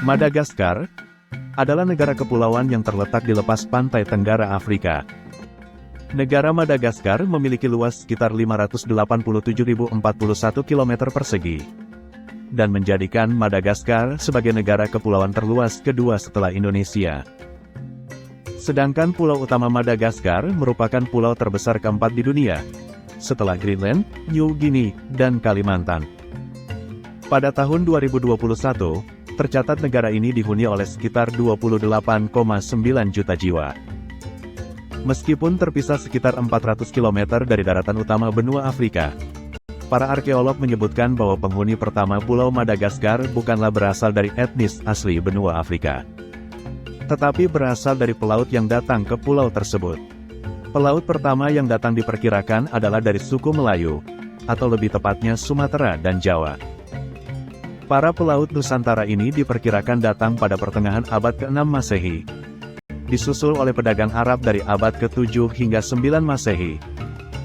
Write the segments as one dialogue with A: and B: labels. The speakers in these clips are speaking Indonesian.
A: Madagaskar adalah negara kepulauan yang terletak di lepas pantai tenggara Afrika. Negara Madagaskar memiliki luas sekitar 587.041 km persegi, dan menjadikan Madagaskar sebagai negara kepulauan terluas kedua setelah Indonesia. Sedangkan pulau utama Madagaskar merupakan pulau terbesar keempat di dunia, setelah Greenland, New Guinea, dan Kalimantan. Pada tahun 2021, tercatat negara ini dihuni oleh sekitar 28,9 juta jiwa. Meskipun terpisah sekitar 400 km dari daratan utama benua Afrika, para arkeolog menyebutkan bahwa penghuni pertama Pulau Madagaskar bukanlah berasal dari etnis asli benua Afrika, tetapi berasal dari pelaut yang datang ke pulau tersebut. Pelaut pertama yang datang diperkirakan adalah dari suku Melayu, atau lebih tepatnya Sumatera dan Jawa. Para pelaut Nusantara ini diperkirakan datang pada pertengahan abad ke-6 Masehi, disusul oleh pedagang Arab dari abad ke-7 hingga 9 Masehi,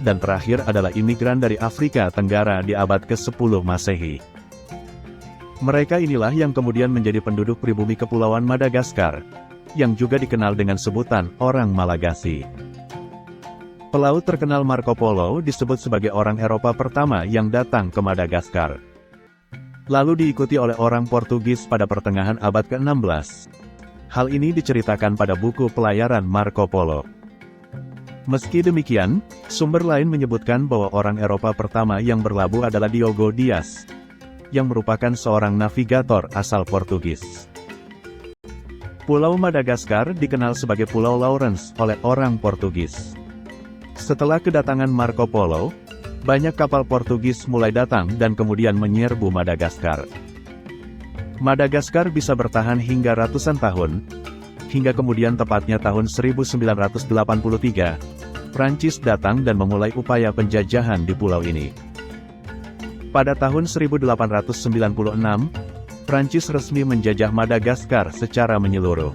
A: dan terakhir adalah imigran dari Afrika Tenggara di abad ke-10 Masehi. Mereka inilah yang kemudian menjadi penduduk pribumi Kepulauan Madagaskar, yang juga dikenal dengan sebutan orang Malagasy. Pelaut terkenal Marco Polo disebut sebagai orang Eropa pertama yang datang ke Madagaskar, lalu diikuti oleh orang Portugis pada pertengahan abad ke-16. Hal ini diceritakan pada buku Pelayaran Marco Polo. Meski demikian, sumber lain menyebutkan bahwa orang Eropa pertama yang berlabuh adalah Diogo Dias, yang merupakan seorang navigator asal Portugis. Pulau Madagaskar dikenal sebagai Pulau Lawrence oleh orang Portugis. Setelah kedatangan Marco Polo, banyak kapal Portugis mulai datang dan kemudian menyerbu Madagaskar. Madagaskar bisa bertahan hingga ratusan tahun, hingga kemudian tepatnya tahun 1983, Prancis datang dan memulai upaya penjajahan di pulau ini. Pada tahun 1896, Prancis resmi menjajah Madagaskar secara menyeluruh.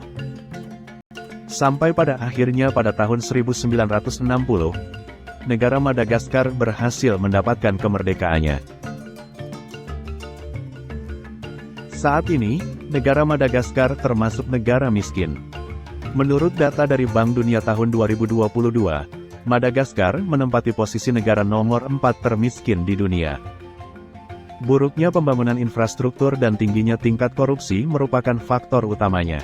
A: Sampai pada akhirnya pada tahun 1960, negara Madagaskar berhasil mendapatkan kemerdekaannya. Saat ini, negara Madagaskar termasuk negara miskin. Menurut data dari Bank Dunia tahun 2022, Madagaskar menempati posisi negara nomor 4 termiskin di dunia. Buruknya pembangunan infrastruktur dan tingginya tingkat korupsi merupakan faktor utamanya.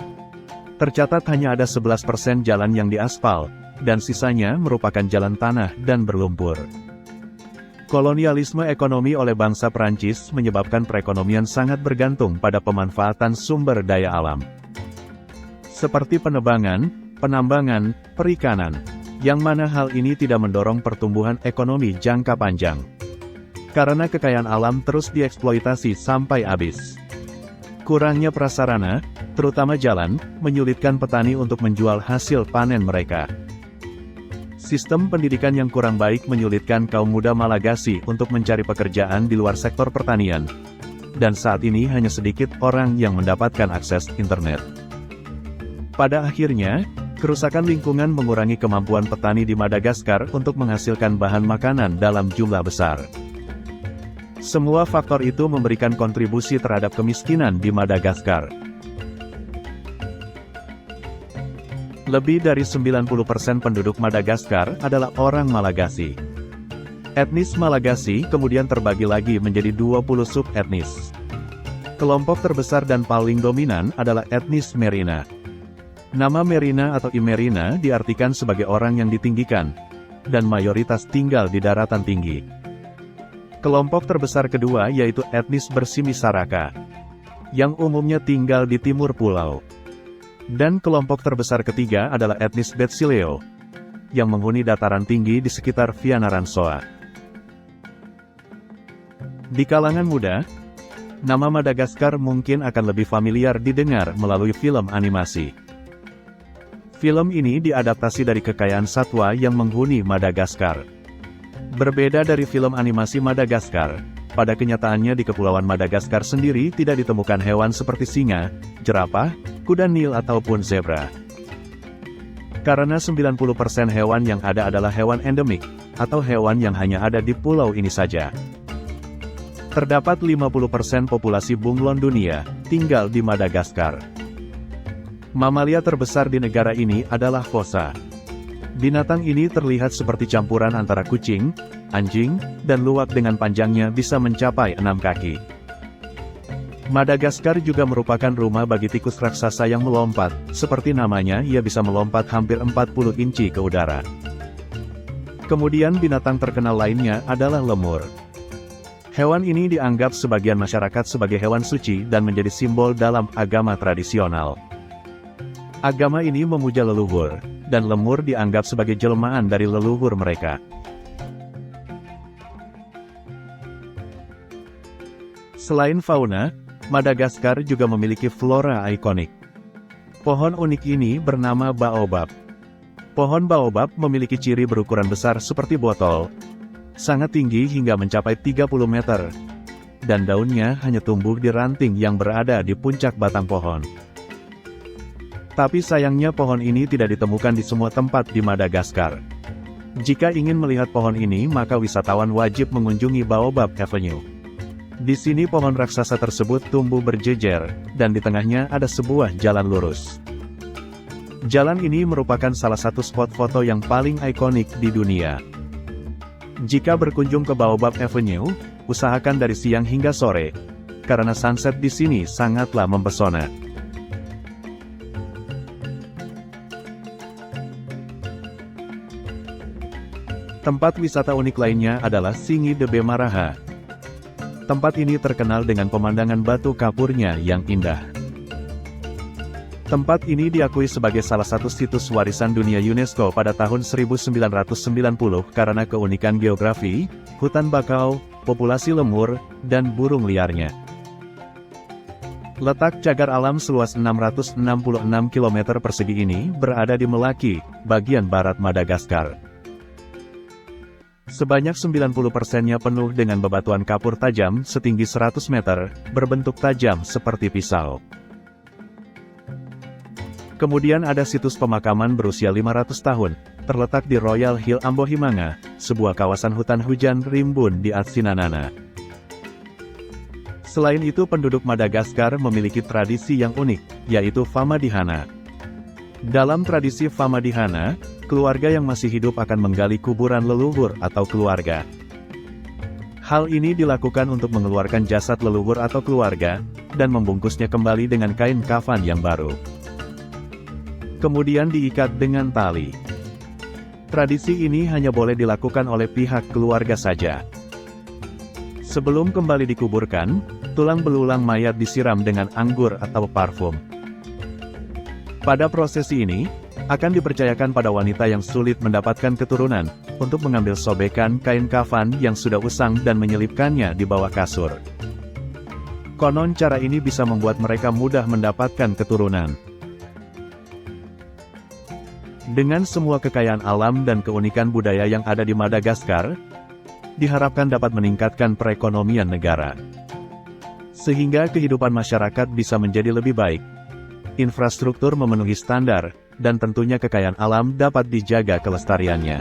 A: Tercatat hanya ada 11% jalan yang diaspal, dan sisanya merupakan jalan tanah dan berlumpur. Kolonialisme ekonomi oleh bangsa Prancis menyebabkan perekonomian sangat bergantung pada pemanfaatan sumber daya alam, seperti penebangan, penambangan, perikanan, yang mana hal ini tidak mendorong pertumbuhan ekonomi jangka panjang, karena kekayaan alam terus dieksploitasi sampai habis. Kurangnya prasarana, terutama jalan, menyulitkan petani untuk menjual hasil panen mereka. Sistem pendidikan yang kurang baik menyulitkan kaum muda Malagasy untuk mencari pekerjaan di luar sektor pertanian. Dan saat ini hanya sedikit orang yang mendapatkan akses internet. Pada akhirnya, kerusakan lingkungan mengurangi kemampuan petani di Madagaskar untuk menghasilkan bahan makanan dalam jumlah besar. Semua faktor itu memberikan kontribusi terhadap kemiskinan di Madagaskar. Lebih dari 90% penduduk Madagaskar adalah orang Malagasy. Etnis Malagasy kemudian terbagi lagi menjadi 20 sub-etnis. Kelompok terbesar dan paling dominan adalah etnis Merina. Nama Merina atau Imerina diartikan sebagai orang yang ditinggikan, dan mayoritas tinggal di daratan tinggi. Kelompok terbesar kedua yaitu etnis Bersimisaraka, yang umumnya tinggal di timur pulau. Dan kelompok terbesar ketiga adalah etnis Betsileo, yang menghuni dataran tinggi di sekitar Fianarantsoa. Di kalangan muda, nama Madagaskar mungkin akan lebih familiar didengar melalui film animasi. Film ini diadaptasi dari kekayaan satwa yang menghuni Madagaskar. Berbeda dari film animasi Madagaskar, pada kenyataannya di Kepulauan Madagaskar sendiri tidak ditemukan hewan seperti singa, jerapah, kuda Nil ataupun zebra. Karena 90% hewan yang ada adalah hewan endemik, atau hewan yang hanya ada di pulau ini saja. Terdapat 50% populasi bunglon dunia, tinggal di Madagaskar. Mamalia terbesar di negara ini adalah fossa. Binatang ini terlihat seperti campuran antara kucing, anjing, dan luwak dengan panjangnya bisa mencapai 6 kaki. Madagaskar juga merupakan rumah bagi tikus raksasa yang melompat, seperti namanya ia bisa melompat hampir 40 inci ke udara. Kemudian binatang terkenal lainnya adalah lemur. Hewan ini dianggap sebagian masyarakat sebagai hewan suci dan menjadi simbol dalam agama tradisional. Agama ini memuja leluhur, dan lemur dianggap sebagai jelmaan dari leluhur mereka. Selain fauna, Madagaskar juga memiliki flora ikonik. Pohon unik ini bernama baobab. Pohon baobab memiliki ciri berukuran besar seperti botol, sangat tinggi hingga mencapai 30 meter, dan daunnya hanya tumbuh di ranting yang berada di puncak batang pohon. Tapi sayangnya pohon ini tidak ditemukan di semua tempat di Madagaskar. Jika ingin melihat pohon ini maka wisatawan wajib mengunjungi Baobab Avenue. Di sini pohon raksasa tersebut tumbuh berjejer, dan di tengahnya ada sebuah jalan lurus. Jalan ini merupakan salah satu spot foto yang paling ikonik di dunia. Jika berkunjung ke Baobab Avenue, usahakan dari siang hingga sore, karena sunset di sini sangatlah mempesona. Tempat wisata unik lainnya adalah Singi de Bemaraha. Tempat ini terkenal dengan pemandangan batu kapurnya yang indah. Tempat ini diakui sebagai salah satu situs warisan dunia UNESCO pada tahun 1990 karena keunikan geografi, hutan bakau, populasi lemur, dan burung liarnya. Letak cagar alam seluas 666 km persegi ini berada di Melaki, bagian barat Madagaskar. Sebanyak 90%-nya penuh dengan bebatuan kapur tajam setinggi 100 meter, berbentuk tajam seperti pisau. Kemudian ada situs pemakaman berusia 500 tahun, terletak di Royal Hill Ambohimanga, sebuah kawasan hutan hujan rimbun di Atsinanana. Selain itu penduduk Madagaskar memiliki tradisi yang unik, yaitu Famadihana. Dalam tradisi Famadihana, keluarga yang masih hidup akan menggali kuburan leluhur atau keluarga. Hal ini dilakukan untuk mengeluarkan jasad leluhur atau keluarga, dan membungkusnya kembali dengan kain kafan yang baru. Kemudian diikat dengan tali. Tradisi ini hanya boleh dilakukan oleh pihak keluarga saja. Sebelum kembali dikuburkan, tulang belulang mayat disiram dengan anggur atau parfum. Pada prosesi ini, akan dipercayakan pada wanita yang sulit mendapatkan keturunan, untuk mengambil sobekan kain kafan yang sudah usang dan menyelipkannya di bawah kasur. Konon cara ini bisa membuat mereka mudah mendapatkan keturunan. Dengan semua kekayaan alam dan keunikan budaya yang ada di Madagaskar, diharapkan dapat meningkatkan perekonomian negara. Sehingga kehidupan masyarakat bisa menjadi lebih baik. Infrastruktur memenuhi standar, dan tentunya kekayaan alam dapat dijaga kelestariannya.